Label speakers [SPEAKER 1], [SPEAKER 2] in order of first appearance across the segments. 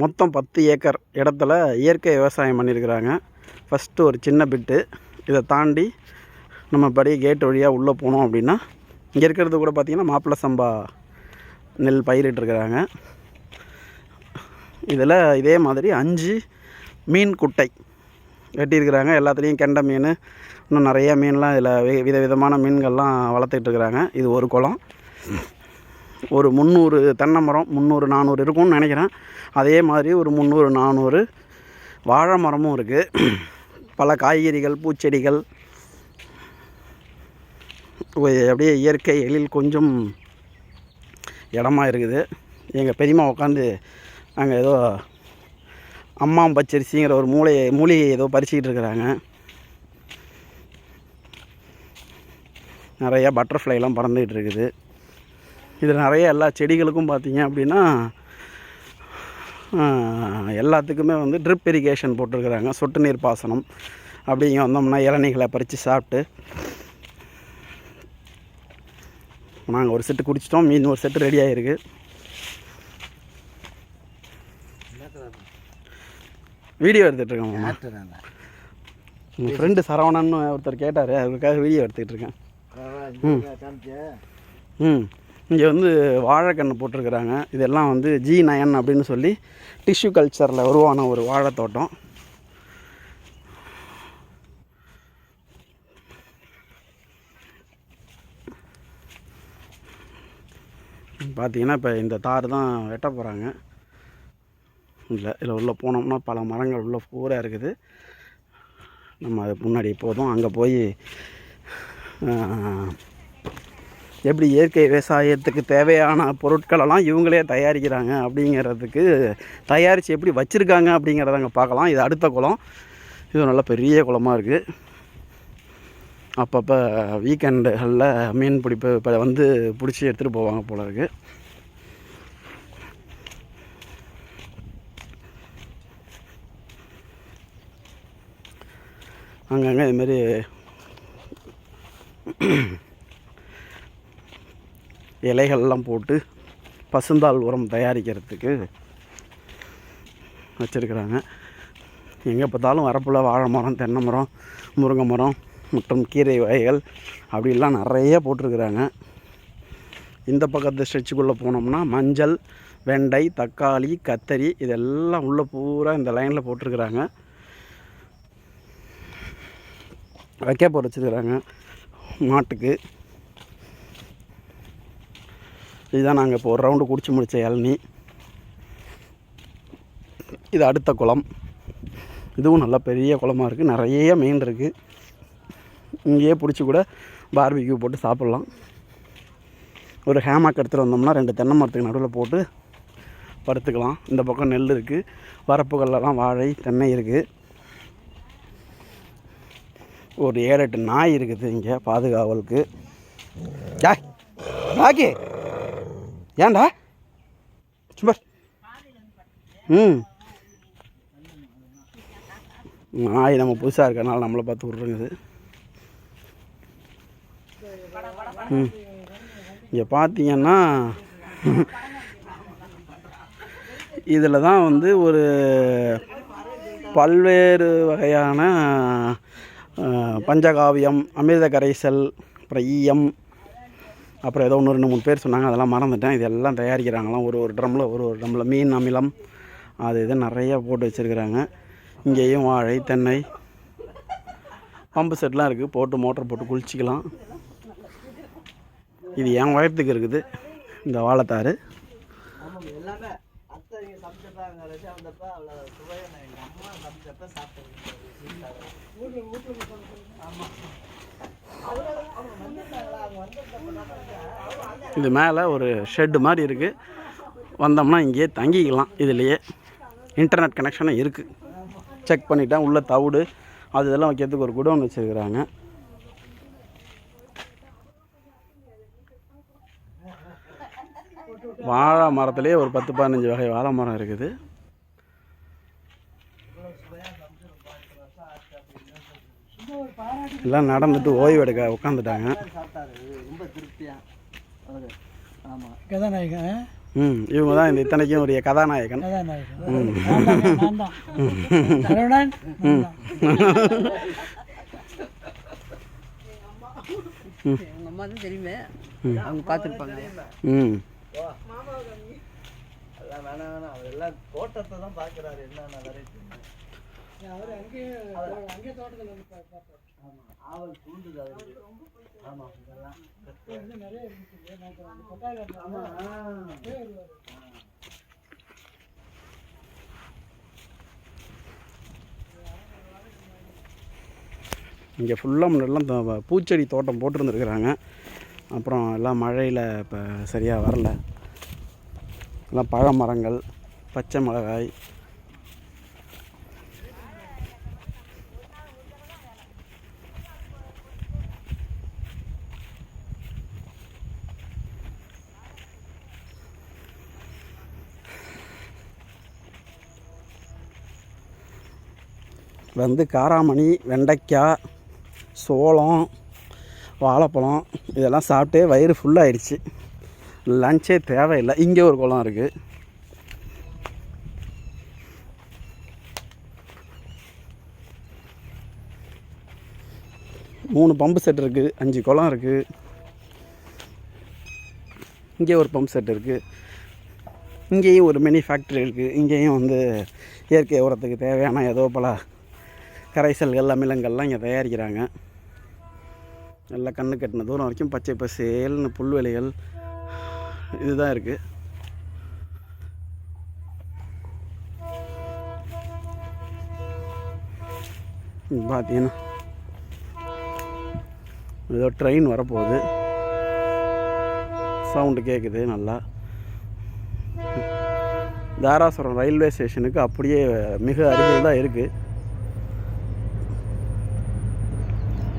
[SPEAKER 1] மொத்தம் 10 ஏக்கர் இடத்துல இயற்கை விவசாயம் பண்ணியிருக்கிறாங்க. ஃபஸ்ட்டு ஒரு சின்ன பிட்டு. இதை தாண்டி நம்ம படி கேட் வழியாக உள்ளே போனோம் அப்படின்னா இங்கே இருக்கிறது கூட பார்த்திங்கன்னா மாப்பிள்ளை சம்பா நெல் பயிரிட்டுருக்கிறாங்க. இதில் இதே மாதிரி 5 மீன் குட்டை வெட்டியிருக்கிறாங்க. எல்லாத்துலேயும் கெண்டை மீன், இன்னும் நிறைய மீன்லாம் இதில் விதவிதமான மீன்கள்லாம் வளர்த்துட்ருக்குறாங்க. இது ஒரு குளம். ஒரு 300 தென்னை மரம், 300-400 இருக்கும்னு நினைக்கிறேன். அதே மாதிரி ஒரு 300-400 வாழை மரமும் இருக்குது. பல காய்கறிகள், பூச்செடிகள், அப்படியே இயற்கை எழில் கொஞ்சம் இடமா இருக்குது. எங்கள் பெரியம்மா உட்காந்து அங்கே ஏதோ அம்மாம் பச்சரிசிங்கிற ஒரு மூலிகை ஏதோ பறிச்சிக்கிட்டு இருக்கிறாங்க. நிறையா பட்டர்ஃப்ளைலாம் பறந்துக்கிட்டு இருக்குது. இதில் நிறைய எல்லா செடிகளுக்கும் பார்த்திங்க அப்படின்னா எல்லாத்துக்குமே வந்து ட்ரிப் இரிகேஷன் போட்டிருக்கிறாங்க. சொட்டு நீர் பாசனம். அப்படி இங்கே வந்தோம்னா இளநீகளை பறித்து சாப்பிட்டு நாங்கள் ஒரு செட்டு குடிச்சிட்டோம். மீன் ஒரு செட்டு ரெடி ஆகிருக்கு. வீடியோ எடுத்துகிட்ருக்கேன். உங்கள் ஃப்ரெண்டு சரவணன்னு ஒருத்தர் கேட்டார், அதுக்காக வீடியோ எடுத்துக்கிட்டு இருக்கேன். இங்கே வந்து வாழைக்கன்று போட்டிருக்கிறாங்க. இதெல்லாம் வந்து G9 அப்படின்னு சொல்லி டிஷ்யூ கல்ச்சரில் உருவான ஒரு வாழைத்தோட்டம். பார்த்திங்கன்னா இப்போ இந்த தார் தான் வெட்ட போகிறாங்க. இதில் உள்ளே போனோம்னா பல மரங்கள் உள்ள பூரா இருக்குது. நம்ம அது முன்னாடி போதும். அங்கே போய் எப்படி இயற்கை விவசாயத்துக்கு தேவையான பொருட்களெல்லாம் இவங்களே தயாரிக்கிறாங்க அப்படிங்கிறதுக்கு தயாரித்து எப்படி வச்சுருக்காங்க அப்படிங்கிறத அங்கே பார்க்கலாம். இது அடுத்த குளம். இது நல்ல பெரிய குளமாக இருக்குது. அப்பப்போ வீக்கெண்டுகளில் மீன் பிடிப்பு இப்போ வந்து பிடிச்சி எடுத்துகிட்டு போவாங்க போல இருக்குது. அங்கங்கே இதுமாரி இலைகள்லாம் போட்டு பசுந்தாள் உரம் தயாரிக்கிறதுக்கு வச்சுருக்குறாங்க. எங்கே பார்த்தாலும் வரப்பில் வாழை மரம், தென்னை மரம், முருங்கை மரம் மற்றும் கீரை வகைகள் அப்படிலாம் நிறைய போட்டிருக்கிறாங்க. இந்த பக்கத்து ஸ்ட்ரெச்சுக்குள்ளே போனோம்னா மஞ்சள், வெண்டை, தக்காளி, கத்தரி இதெல்லாம் உள்ளே பூரா இந்த லைனில் போட்டிருக்கிறாங்க. வைக்கப்போர் வச்சுருக்கிறாங்க மாட்டுக்கு. இதுதான் நாங்கள் இப்போ ஒரு ரவுண்டு குடிச்சு முடித்த இளநீ. இது அடுத்த குளம். இதுவும் நல்லா பெரிய குளமாக இருக்குது. நிறைய மீன் இருக்குது. இங்கேயே பிடிச்சி கூட பார்பிக்யூ போட்டு சாப்பிட்லாம். ஒரு ஹேமாக் எடுத்துகிட்டு வந்தோம்னா 2 தென்னை மரத்துக்கு நடுவில் போட்டு படுத்துக்கலாம். இந்த பக்கம் நெல் இருக்குது. வரப்புகள்லாம் வாழை, தென்னை இருக்குது. ஒரு 7-8 நாய் இருக்குது இங்கே பாதுகாவலுக்கு. ராக்கி ஏன்டா சும்மா நாய் நம்ம புதுசாக இருக்கனால நம்மளை பார்த்து விட்ருங்குது. இங்கே பார்த்தீங்கன்னா இதில் தான் வந்து ஒரு பல்வேறு வகையான பஞ்சகாவியம், அமிர்த கரைசல், அப்புறம் ஈயம், அப்புறம் ஏதோ 1-2-3 பேர் சொன்னாங்க, அதெல்லாம் மறந்துட்டேன். இதெல்லாம் தயாரிக்கிறாங்களாம். ஒரு ட்ரம்மில் மீன் அமிலம் அது இது நிறையா போட்டு வச்சுருக்குறாங்க. இங்கேயும் வாழை, தென்னை, பம்பு செட்லாம் இருக்குது. போட்டு மோட்டர் போட்டு குளிச்சிக்கலாம். இது என் உயரத்துக்கு இருக்குது இந்த வாழைத்தாறு. இது மேலே ஒரு ஷெட்டு மாதிரி இருக்குது. வந்தோம்னா இங்கேயே தங்கிக்கலாம். இதுலேயே இன்டர்நெட் கனெக்ஷனும் இருக்குது. செக் பண்ணிட்டேன். உள்ள தவிடு அது இதெல்லாம் வைக்கிறதுக்கு ஒரு குடோன் வச்சுருக்குறாங்க. வாழை மரத்துலேயே ஒரு 10-15 வகை வாழை மரம் இருக்குது. எல்லாம் நடந்துட்டு ஓய்வு எடுக்க உட்காந்துட்டாங்க. இவங்க தான் இந்த இத்தனைக்கும் உரிய கதாநாயகன்.
[SPEAKER 2] எங்கள் அம்மா தான் தெரியுமே, அவங்க பார்த்துருப்பாங்க.
[SPEAKER 3] அவரெல்லாம் தோட்டத்தை தான் பார்க்குறாரு, என்னென்ன வெரைட்டி. ஆமாம், ஆவல் தூண்டுது அவருக்கு. ஆமாம், இதெல்லாம் நிறைய
[SPEAKER 1] இங்கே ஃபுல்லாக முன்னாடிலாம் பூச்செடி தோட்டம் போட்டிருந்துருக்குறாங்க. அப்புறம் எல்லாம் மழையில் இப்போ சரியாக வரல. எல்லாம் பழ மரங்கள், பச்சை மிளகாய், வந்து காராமணி, வெண்டைக்காய், சோளம், வாழைப்பழம் இதெல்லாம் சாப்பிட்டே வயிறு ஃபுல்லாகிடுச்சு. லஞ்சே தேவையில்லை. இங்கே ஒரு குளம் இருக்குது. மூணு பம்பு செட் இருக்குது, 5 குளம் இருக்குது. இங்கே ஒரு பம்பு செட் இருக்குது. இங்கேயும் ஒரு மினி ஃபேக்ட்ரி இருக்குது. இங்கேயும் வந்து இயற்கை உரத்துக்கு தேவையான ஏதோ பல கரைசல்கள், அமிலங்கள்லாம் இங்கே தயாரிக்கிறாங்க. நல்லா கண்ணு கட்டின தூரம் வரைக்கும் பச்சை பசேல்னு புல்வெளிகள் இதுதான் இருக்குது. பார்த்தீங்கன்னா ஏதோ ட்ரெயின் வரப்போகுது, சவுண்டு கேட்குது நல்லா. தாராசுரம் ரயில்வே ஸ்டேஷனுக்கு அப்படியே மிக அருகில் தான் இருக்குது.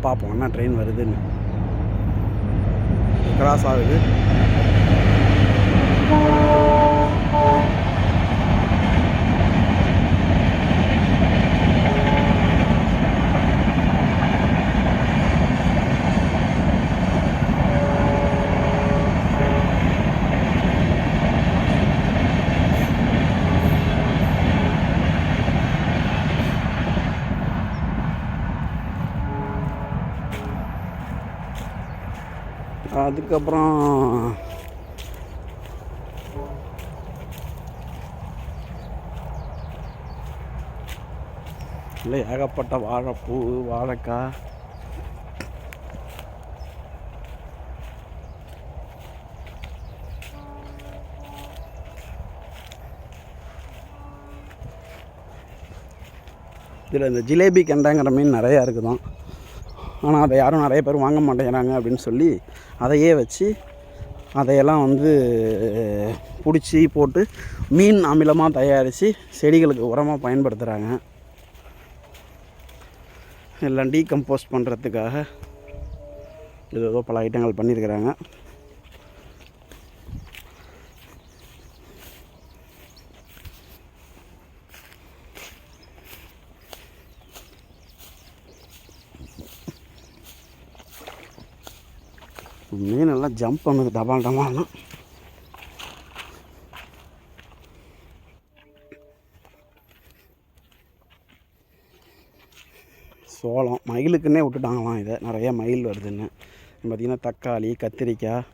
[SPEAKER 1] பார்ப்போம் என்ன ட்ரெயின் வருதுன்னு. கிராஸ் ஆகுது. அதுக்கப்புறம் இல்லை ஏகப்பட்ட வாழைப்பூ, வாழைக்காய், இதில் இந்த ஜிலேபி கெண்டைங்கிற மீன் நிறையா இருக்குதான். ஆனால் அதை யாரும் நிறைய பேர் வாங்க மாட்டேங்கிறாங்க அப்படின்னு சொல்லி அதையே வச்சு அதையெல்லாம் வந்து பிடிச்சி போட்டு மீன் அமிலமாக தயாரித்து செடிகளுக்கு உரமாக பயன்படுத்துகிறாங்க. எல்லாம் டீகம்போஸ்ட் பண்ணுறதுக்காக ஏதோ பல ஐட்டங்கள் பண்ணியிருக்கிறாங்க. மீனெல்லாம் ஜம்ப் பண்ணுது டபால் டபால்னு. சோளம் மயிலுக்குன்னே விட்டுட்டாங்களாம். இதை நிறைய மயில் வருதுன்னு. பார்த்திங்கன்னா தக்காளி, கத்திரிக்காய்,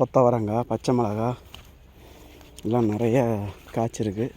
[SPEAKER 1] கொத்தவரங்காய், பச்சை மிளகாய் எல்லாம் நிறைய காய்ச்சிருக்கு.